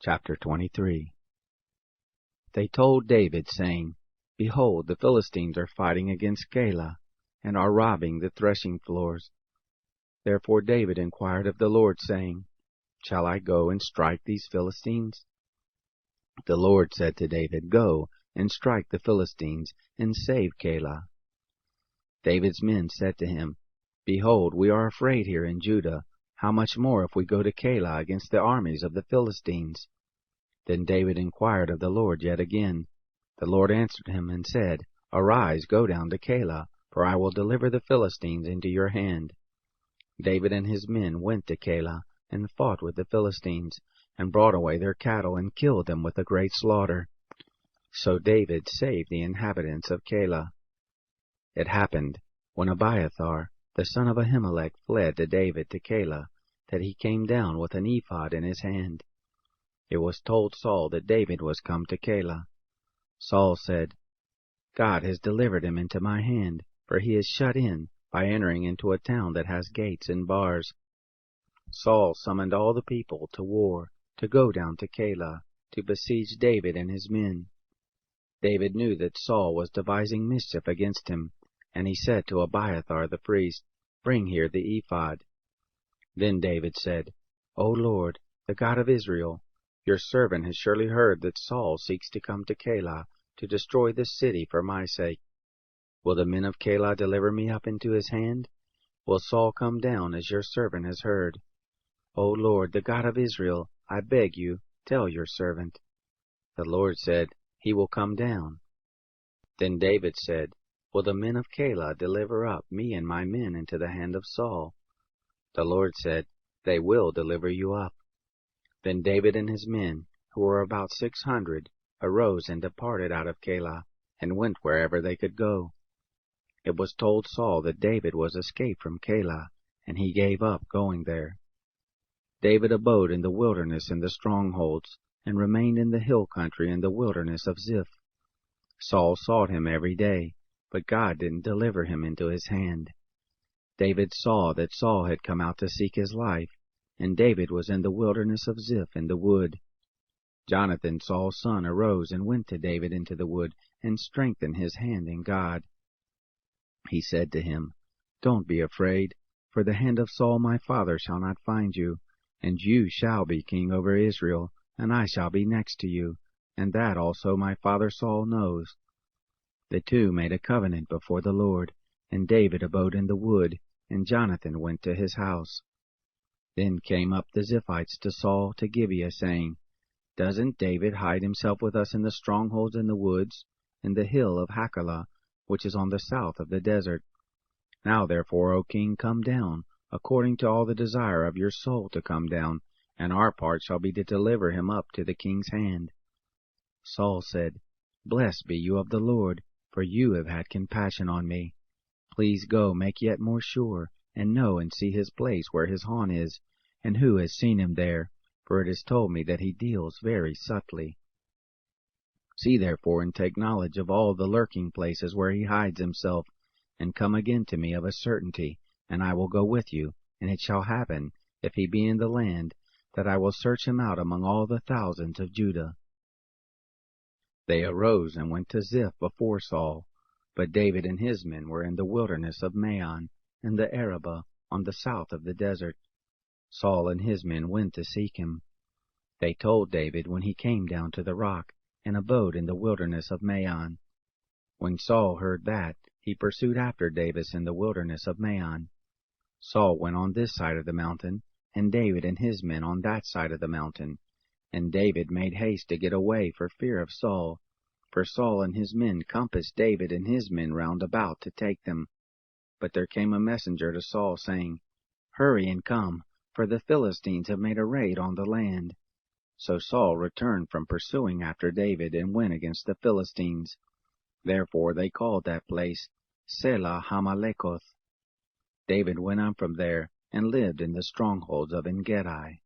Chapter 23. They told David, saying, Behold, the Philistines are fighting against Keilah, and are robbing the threshing floors. Therefore David inquired of the Lord, saying, Shall I go and strike these Philistines? The Lord said to David, Go and strike the Philistines, and save Keilah. David's men said to him, Behold, we are afraid here in Judah. How much more if we go to Keilah against the armies of the Philistines? Then David inquired of the Lord yet again. The Lord answered him and said, Arise, go down to Keilah, for I will deliver the Philistines into your hand. David and his men went to Keilah, and fought with the Philistines, and brought away their cattle, and killed them with a great slaughter. So David saved the inhabitants of Keilah. It happened, when Abiathar, the son of Ahimelech, fled to David to Keilah, that he came down with an ephod in his hand. It was told Saul that David was come to Keilah. Saul said, God has delivered him into my hand, for he is shut in by entering into a town that has gates and bars. Saul summoned all the people to war, to go down to Keilah, to besiege David and his men. David knew that Saul was devising mischief against him, and he said to Abiathar the priest, Bring here the ephod. Then David said, O Lord, the God of Israel, your servant has surely heard that Saul seeks to come to Keilah to destroy this city for my sake. Will the men of Keilah deliver me up into his hand? Will Saul come down as your servant has heard? O Lord, the God of Israel, I beg you, tell your servant. The Lord said, He will come down. Then David said, Will the men of Keilah deliver up me and my men into the hand of Saul? The Lord said, They will deliver you up. Then David and his men, who were about 600, arose and departed out of Keilah, and went wherever they could go. It was told Saul that David was escaped from Keilah, and he gave up going there. David abode in the wilderness in the strongholds, and remained in the hill country in the wilderness of Ziph. Saul sought him every day, but God didn't deliver him into his hand. David saw that Saul had come out to seek his life, and David was in the wilderness of Ziph in the wood. Jonathan, Saul's son, arose and went to David into the wood, and strengthened his hand in God. He said to him, Don't be afraid, for the hand of Saul my father shall not find you, and you shall be king over Israel, and I shall be next to you, and that also my father Saul knows. The two made a covenant before the Lord, and David abode in the wood, and Jonathan went to his house. Then came up the Ziphites to Saul to Gibeah, saying, Doesn't David hide himself with us in the strongholds in the woods, in the hill of Hachilah, which is on the south of the desert? Now therefore, O king, come down, according to all the desire of your soul to come down, and our part shall be to deliver him up to the king's hand. Saul said, Blessed be you of the Lord, for you have had compassion on me. Please go, make yet more sure, and know and see his place where his haunt is, and who has seen him there, for it is told me that he deals very subtly. See therefore and take knowledge of all the lurking places where he hides himself, and come again to me of a certainty, and I will go with you, and it shall happen, if he be in the land, that I will search him out among all the thousands of Judah. They arose and went to Ziph before Saul, but David and his men were in the wilderness of Maon, in the Arabah, on the south of the desert. Saul and his men went to seek him. They told David when he came down to the rock, and abode in the wilderness of Maon. When Saul heard that, he pursued after David in the wilderness of Maon. Saul went on this side of the mountain, and David and his men on that side of the mountain. And David made haste to get away for fear of Saul, for Saul and his men compassed David and his men round about to take them. But there came a messenger to Saul, saying, Hurry and come, for the Philistines have made a raid on the land. So Saul returned from pursuing after David, and went against the Philistines. Therefore they called that place Selah Hamalekoth. David went up from there, and lived in the strongholds of En-gedi.